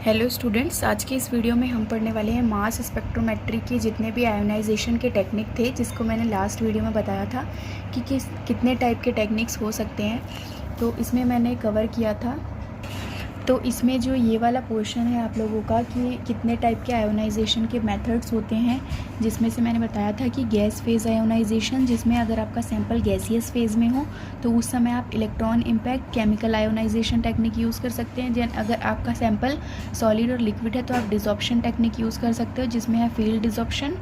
Hello students, आज के इस वीडियो में हम पढ़ने वाले हैं मास स्पेक्ट्रोमेट्री के जितने भी आयोनाइजेशन के टेक्निक थे, जिसको मैंने लास्ट वीडियो में बताया था कि कितने टाइप के टेक्निक्स हो सकते हैं। तो इसमें मैंने कवर किया था। तो इसमें जो ये वाला पोर्शन है आप लोगों का कि कितने टाइप के आयोनाइजेशन के मेथड्स होते हैं, जिसमें से मैंने बताया था कि गैस फेज़ आयोनाइजेशन, जिसमें अगर आपका सैंपल गैसियस फेज़ में हो तो उस समय आप electron impact chemical ionisation technique use कर सकते हैं। जैन अगर आपका सैंपल सॉलिड और लिक्विड है तो आप डिसॉप्शन टेक्निक यूज़ कर सकते हो, जिसमें है फील्ड डिसॉप्शन,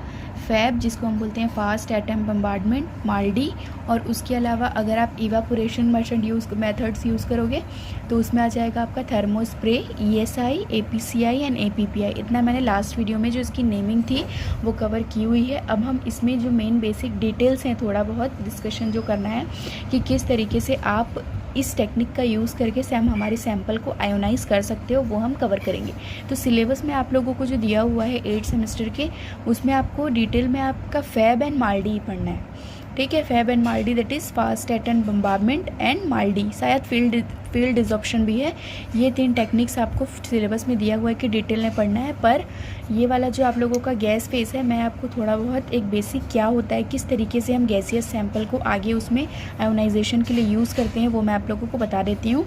फैब जिसको हम बोलते हैं फास्ट एटम बम्बार्डमेंट, माल्डी। और उसके अलावा अगर आप इवापोरेशन मेथड्स यूज़ करोगे तो उसमें आ जाएगा आपका thermo spray, ESI, APCI and APPI। इतना मैंने लास्ट वीडियो में जो इसकी नेमिंग थी वो कवर की हुई है। अब हम इसमें जो मेन बेसिक डिटेल्स हैं, थोड़ा बहुत डिस्कशन जो करना है कि किस तरीके से आप इस टेक्निक का यूज़ करके हमारे सैंपल को आयोनाइज़ कर सकते हो, वो हम कवर करेंगे। तो सिलेबस में आप लोगों को जो दिया हुआ है 8 सेमेस्टर के, उसमें आपको डिटेल में आपका फैब एंड माल्डी पढ़ना है। ठीक है, FAB and MALDI that is fast atom bombardment and MALDI, शायद फील्ड डिसॉप्शन भी है। ये 3 टेक्निक्स आपको सिलेबस में दिया हुआ है कि डिटेल में पढ़ना है। पर ये वाला जो आप लोगों का गैस फेस है, मैं आपको थोड़ा बहुत एक बेसिक क्या होता है, किस तरीके से हम गैसियस सैंपल को आगे उसमें आयोनाइजेशन के लिए यूज़ करते हैं, वो मैं आप लोगों को बता देती हूँ।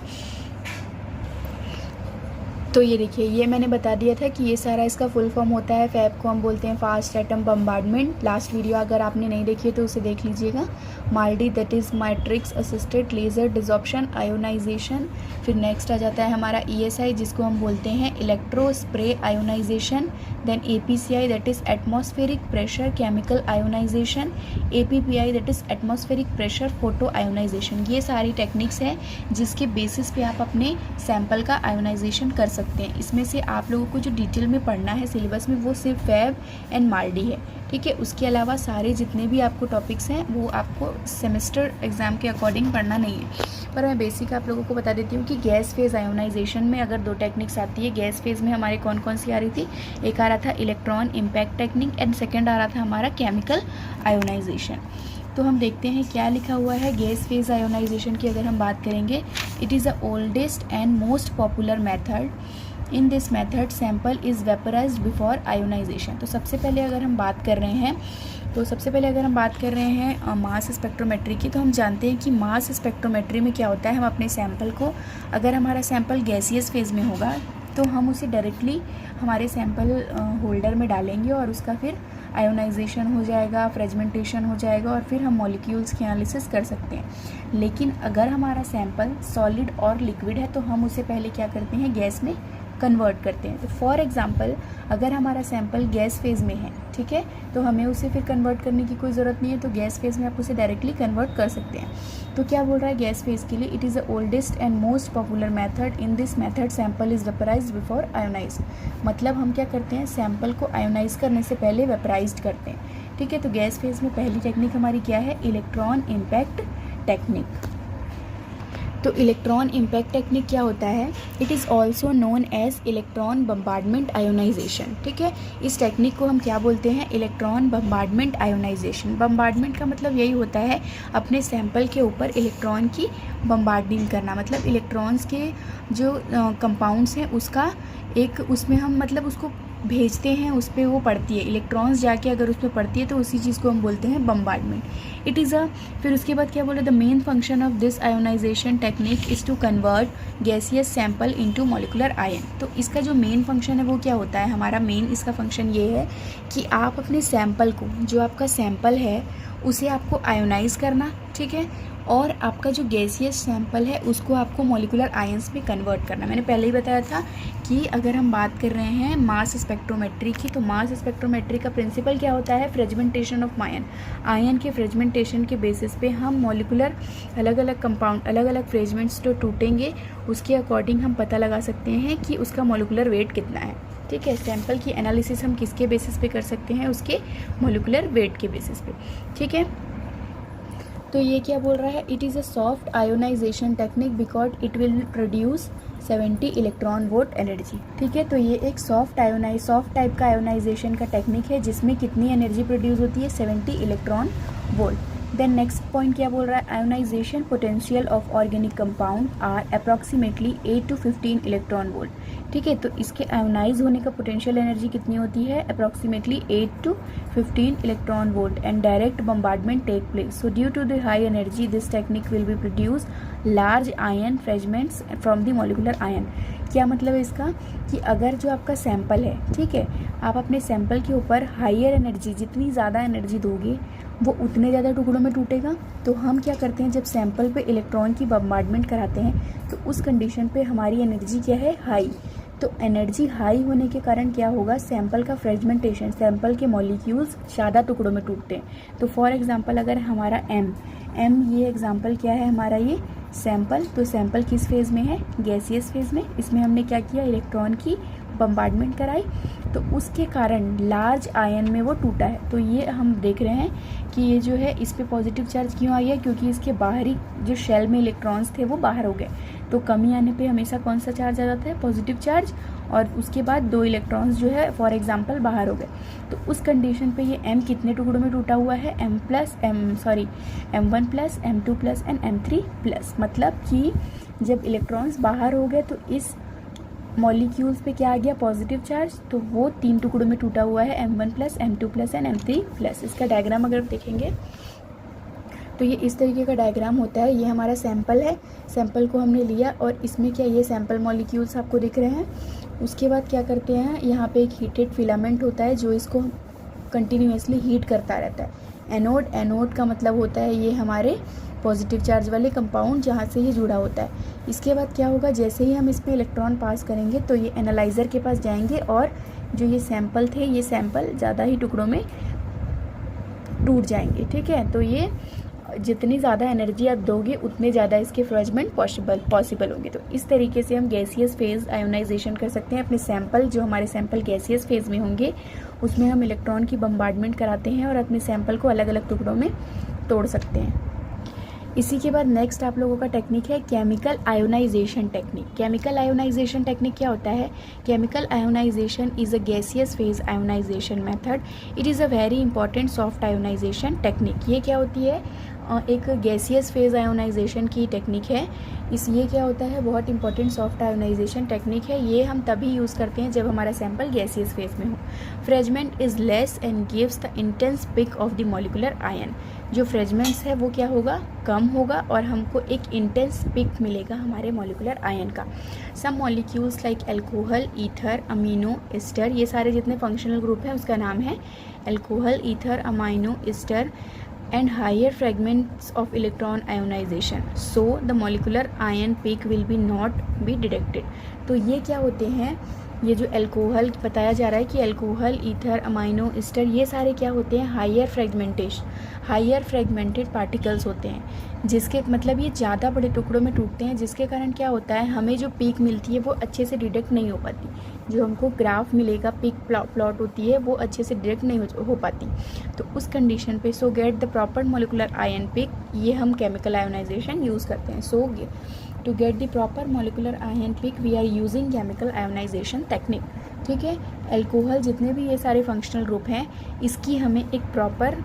तो ये देखिए, ये मैंने बता दिया था कि ये सारा इसका फुल फॉर्म होता है। फैब को हम बोलते हैं fast atom bombardment. Last video अगर आपने नहीं देखी है तो उसे देख लीजिएगा। MALDI that is matrix assisted laser desorption ionisation. फिर नेक्स्ट आ जाता है हमारा ESI, जिसको हम बोलते हैं electro spray ionisation. Then APCI that is atmospheric pressure chemical ionisation. APPI that is atmospheric pressure photo ionisation. ये सारी टेक्निक्स हैं जिसके बेसिस पे आप अपने सैंपल का आयोनाइजेशन कर सकते हैं। इसमें से आप लोगों को जो डिटेल में पढ़ना है सिलेबस में वो सिर्फ फैब एंड माल्डी है। ठीक है, उसके अलावा सारे जितने भी आपको टॉपिक्स हैं वो आपको सेमेस्टर एग्ज़ाम के अकॉर्डिंग पढ़ना नहीं है। पर मैं बेसिक आप लोगों को बता देती हूँ कि गैस फेज़ आयोनाइजेशन में अगर 2 टेक्निक्स आती है। गैस फेज़ में हमारे कौन कौन सी आ रही थी? एक आ रहा था electron impact technique and second आ रहा था हमारा केमिकल आयोनाइजेशन। तो हम देखते हैं क्या लिखा हुआ है गैस फेज़ आयोनाइजेशन की। अगर हम बात करेंगे, it is the oldest and most popular method. In this method sample is vaporised before ionisation. तो सबसे पहले अगर हम बात कर रहे हैं मास स्पेक्ट्रोमेट्री की, तो हम जानते हैं कि मास स्पेक्ट्रोमेट्री में क्या होता है। हम अपने सैंपल को, अगर हमारा सैंपल गैसियस फेज़ में होगा तो हम उसे डायरेक्टली हमारे सैंपल होल्डर में डालेंगे और उसका फिर आयोनाइजेशन हो जाएगा, फ्रेगमेंटेशन हो जाएगा और फिर हम मॉलिक्यूल्स की एनालिसिस कर सकते हैं। लेकिन अगर हमारा सैंपल सॉलिड और लिक्विड है तो हम उसे पहले क्या करते हैं, गैस में कन्वर्ट करते हैं। तो फॉर एग्जांपल अगर हमारा सैंपल गैस फेज़ में है, ठीक है, तो हमें उसे फिर कन्वर्ट करने की कोई ज़रूरत नहीं है। तो गैस फेज़ में आप उसे डायरेक्टली कन्वर्ट कर सकते हैं। तो क्या बोल रहा है गैस फेज़ के लिए, it is the oldest and most popular method. In this method sample is vaporised before ionise. मतलब हम क्या करते हैं, सैंपल को आयोनाइज करने से पहले वेपराइज्ड करते हैं। ठीक है, तो गैस फेज़ में पहली टेक्निक हमारी क्या है, इलेक्ट्रॉन इम्पैक्ट टेक्निक। तो इलेक्ट्रॉन इम्पैक्ट टेक्निक क्या होता है, it is also known as electron bombardment ionisation. ठीक है, इस टेक्निक को हम क्या बोलते हैं, इलेक्ट्रॉन बम्बार्डमेंट आयोनाइजेशन। बम्बार्डमेंट का मतलब यही होता है अपने सैंपल के ऊपर इलेक्ट्रॉन की बम्बार्डिंग करना। मतलब इलेक्ट्रॉन्स के जो कंपाउंड्स हैं उसका एक उसमें हम मतलब उसको भेजते हैं, उस पर वो पड़ती है, इलेक्ट्रॉन्स जाके अगर उस पर पड़ती है तो उसी चीज़ को हम बोलते हैं बम्बार्डमेंट। इट इज़ फिर उसके बाद क्या बोले, the main function of this ionisation technique is to convert gaseous sample into molecular ion. तो इसका जो मेन फंक्शन है वो क्या होता है, हमारा मेन इसका फंक्शन ये है कि आप अपने सैंपल को, जो आपका सैंपल है उसे आपको आयोनाइज करना, ठीक है, और आपका जो गैसियस सैंपल है उसको आपको मॉलिक्यूलर आयंस में कन्वर्ट करना। मैंने पहले ही बताया था कि अगर हम बात कर रहे हैं मास स्पेक्ट्रोमेट्री की, तो मास स्पेक्ट्रोमेट्री का प्रिंसिपल क्या होता है, फ्रेगमेंटेशन ऑफ आयन। आयन के फ्रेगमेंटेशन के बेसिस पे हम मॉलिक्यूलर अलग अलग कंपाउंड, अलग अलग फ्रेगमेंट्स जो टूटेंगे उसके अकॉर्डिंग हम पता लगा सकते हैं कि उसका मॉलिक्यूलर वेट कितना है। ठीक है, सैंपल की एनालिसिस हम किसके बेसिस पे कर सकते हैं, उसके मॉलिक्यूलर वेट के बेसिस पे। ठीक है, तो ये क्या बोल रहा है, it is a soft ionisation technique because it will produce 70 electron volt energy. ठीक है, तो ये एक सॉफ्ट टाइप का आयोनाइजेशन का टेक्निक है जिसमें कितनी एनर्जी प्रोड्यूस होती है, 70 electron volt. Then next point क्या बोल रहा है, ionisation potential of organic compound are approximately 8 to 15 electron volt. ठीक है, तो इसके आयोनाइज होने का पोटेंशियल एनर्जी कितनी होती है, approximately 8 to 15 electron volt and direct bombardment take place. So due to the high energy this technique will be produce large ion fragments from the molecular ion. क्या मतलब है इसका, कि अगर जो आपका सैंपल है, ठीक है, आप अपने सैंपल के ऊपर हाइयर एनर्जी, जितनी ज़्यादा एनर्जी दोगे वो उतने ज़्यादा टुकड़ों में टूटेगा। तो हम क्या करते हैं, जब सैंपल पे इलेक्ट्रॉन की बम्बार्डमेंट कराते हैं तो उस कंडीशन पे हमारी एनर्जी क्या है, हाई। तो एनर्जी हाई होने के कारण क्या होगा, सैंपल का फ्रेगमेंटेशन, सैंपल के मॉलिक्यूल्स ज़्यादा टुकड़ों में टूटते हैं। तो फॉर एग्जांपल अगर हमारा एम ये एग्जांपल क्या है हमारा, ये सैंपल, तो सैंपल किस फेज़ में है, गैसियस फेज़ में। इसमें हमने क्या किया, इलेक्ट्रॉन की बम्बार्डमेंट कराई, तो उसके कारण लार्ज आयन में वो टूटा है। तो ये हम देख रहे हैं कि ये जो है इस पे पॉजिटिव चार्ज क्यों आई है, क्योंकि इसके बाहरी जो शेल में इलेक्ट्रॉन्स थे वो बाहर हो गए। तो कमी आने पे हमेशा कौन सा चार्ज आ जाता है, पॉजिटिव चार्ज, और उसके बाद 2 इलेक्ट्रॉन्स जो है फॉर एग्जांपल बाहर हो गए। तो उस कंडीशन पे ये M कितने टुकड़ों में टूटा हुआ है, M1 plus M2 plus and M3 plus. मतलब कि जब इलेक्ट्रॉन्स बाहर हो गए तो इस मॉलिक्यूल्स पे क्या आ गया, पॉजिटिव चार्ज, तो वो 3 टुकड़ों में टूटा हुआ है, M1 plus M2 plus and M3 plus. इसका डायग्राम अगर देखेंगे तो ये इस तरीके का डायग्राम होता है। ये हमारा सैंपल है, सैंपल को हमने लिया और इसमें क्या, ये सैंपल मॉलिक्यूल्स आपको दिख रहे हैं। उसके बाद क्या करते हैं, यहाँ पे एक हीटेड फिलामेंट होता है जो इसको कंटिन्यूसली हीट करता रहता है। एनोड का मतलब होता है ये हमारे पॉजिटिव चार्ज वाले कंपाउंड जहाँ से ये जुड़ा होता है। इसके बाद क्या होगा, जैसे ही हम इस पर इलेक्ट्रॉन पास करेंगे तो ये एनालाइज़र के पास जाएंगे और जो ये सैंपल थे, ये सैंपल ज़्यादा ही टुकड़ों में टूट जाएंगे। ठीक है, तो ये जितनी ज़्यादा एनर्जी आप दोगे उतने ज़्यादा इसके फ्रेगमेंट पॉसिबल होंगे। तो इस तरीके से हम गैसियस फेज़ आयोनाइजेशन कर सकते हैं। अपने सैंपल, जो हमारे सैंपल गैसियस फेज़ में होंगे उसमें हम इलेक्ट्रॉन की बम्बार्डमेंट कराते हैं और अपने सैंपल को अलग अलग टुकड़ों में तोड़ सकते हैं। इसी के बाद नेक्स्ट आप लोगों का टेक्निक है chemical ionisation technique. Chemical ionisation technique क्या होता है, chemical ionisation is a gaseous phase ionisation method. It is a very important soft ionisation technique. ये क्या होती है, एक गैसियस फेज आयोनाइजेशन की टेक्निक है। ये क्या होता है, बहुत इंपॉर्टेंट सॉफ्ट आयोनाइजेशन टेक्निक है। ये हम तभी यूज़ करते हैं जब हमारा सैंपल गैसियस फेज में हो। Fragment is less and gives the intense peak of the molecular ion. जो फ्रेगमेंट्स है वो क्या होगा, कम होगा और हमको एक इंटेंस पिक मिलेगा हमारे मॉलिकुलर आयन का। Some molecules like alcohol, ether, amino, ester, ये सारे जितने फंक्शनल ग्रुप हैं उसका नाम है alcohol, ether, amino, ester and higher fragments of electron ionization, so the molecular ion peak will be not be detected। तो ये क्या होते हैं, ये जो अल्कोहल बताया जा रहा है कि अल्कोहल, ईथर, अमाइनो, एस्टर, ये सारे क्या होते हैं, हायर फ्रेगमेंटेड पार्टिकल्स होते हैं, जिसके मतलब ये ज़्यादा बड़े टुकड़ों में टूटते हैं, जिसके कारण क्या होता है, हमें जो पीक मिलती है वो अच्छे से डिटेक्ट नहीं हो पाती। जो हमको ग्राफ मिलेगा, पीक प्लॉट होती है, वो अच्छे से डिटेक्ट नहीं हो पाती। तो उस कंडीशन पे so get the proper molecular ion peak, ये हम केमिकल आयोनाइजेशन यूज़ करते हैं। To get the proper molecular ion peak we are using chemical ionisation technique. ठीक है, अल्कोहल, जितने भी ये सारे फंक्शनल ग्रुप हैं, इसकी हमें एक प्रॉपर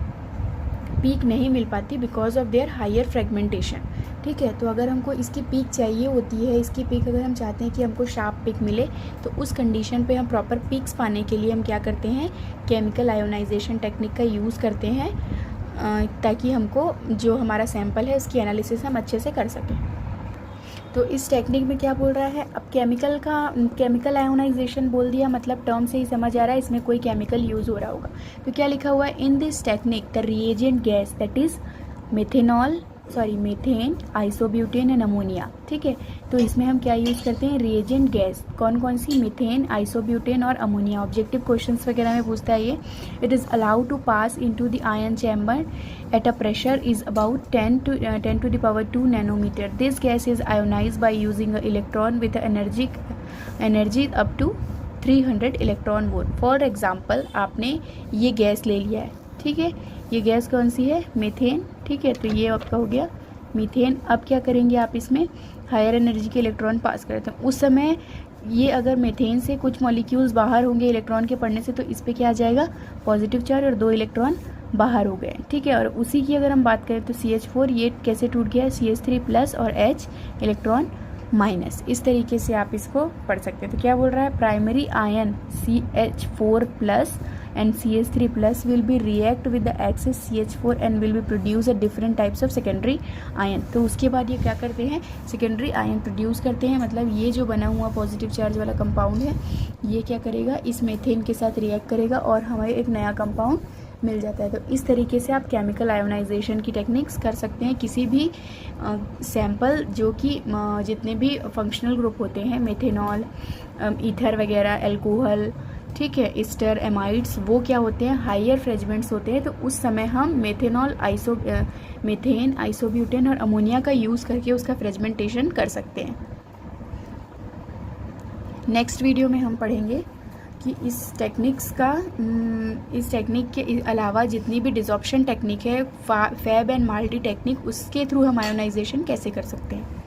पीक नहीं मिल पाती because of their higher fragmentation. ठीक है, तो अगर हमको इसकी पीक चाहिए होती है, इसकी पीक अगर हम चाहते हैं कि हमको शार्प पीक मिले, तो उस कंडीशन पे हम प्रॉपर पीक्स पाने के लिए हम क्या करते हैं, केमिकल आयोनाइजेशन टेक्निक का यूज़ करते हैं, ताकि हमको जो हमारा सैंपल है उसकी एनालिसिस हम अच्छे से कर सकें। तो इस टेक्निक में क्या बोल रहा है, अब केमिकल आयोनाइजेशन बोल दिया, मतलब टर्म से ही समझ आ रहा है इसमें कोई केमिकल यूज़ हो रहा होगा। तो क्या लिखा हुआ है, in this technique the reagent gas that is methane, isobutane and ammonia. ठीक है, तो इसमें हम क्या यूज़ करते हैं, रिएजेंट गैस कौन कौन सी, मीथेन, आइसोब्यूटेन और अमोनिया। ऑब्जेक्टिव क्वेश्चंस वगैरह में पूछता है ये। It is allowed to pass into the ion chamber at a pressure is about 10 to the power 2 nanometer. This gas is ionized by using an electron with energy up to 300 electron volt. For example आपने ये gas ले लिया है, ठीक है, ये gas कौन सी है, मीथेन। ठीक है, तो ये आपका हो गया मीथेन। अब क्या करेंगे आप, इसमें हायर एनर्जी के इलेक्ट्रॉन पास करते हैं। उस समय ये अगर मीथेन से कुछ मॉलिक्यूल्स बाहर होंगे इलेक्ट्रॉन के पड़ने से, तो इस पर क्या आ जाएगा, पॉजिटिव चार्ज और 2 इलेक्ट्रॉन बाहर हो गए, ठीक है। और उसी की अगर हम बात करें तो CH4 ये कैसे टूट गया है, CH3+ और H इलेक्ट्रॉन माइनस, इस तरीके से आप इसको पढ़ सकते हैं। तो क्या बोल रहा है, primary ion CH4+ and CH3+ will be react with the excess CH4 and will be produce a different types of secondary ion। तो उसके बाद ये क्या करते हैं, सेकेंडरी आयन प्रोड्यूस करते हैं। मतलब ये जो बना हुआ पॉजिटिव चार्ज वाला कंपाउंड है ये क्या करेगा, इस मेथेन के साथ रिएक्ट करेगा और हमें एक नया कंपाउंड मिल जाता है। तो इस तरीके से आप केमिकल आयोनाइजेशन की टेक्निक्स कर सकते हैं। किसी भी सैंपल जो कि जितने भी फंक्शनल ग्रुप होते हैं, मेथेनॉल, ईथर वगैरह, एल्कोहल, ठीक है, ईस्टर, एमाइड्स, वो क्या होते हैं, हाइयर फ्रेगमेंट्स होते हैं। तो उस समय हम मेथेनॉल, मेथेन, आइसोब्यूटेन और अमोनिया का यूज़ करके उसका फ्रेगमेंटेशन कर सकते हैं। नेक्स्ट वीडियो में हम पढ़ेंगे कि इस टेक्निक के अलावा जितनी भी डिसॉर्प्शन टेक्निक है, फैब एंड माल्टी टेक्निक, उसके थ्रू हम आयोनाइजेशन कैसे कर सकते हैं।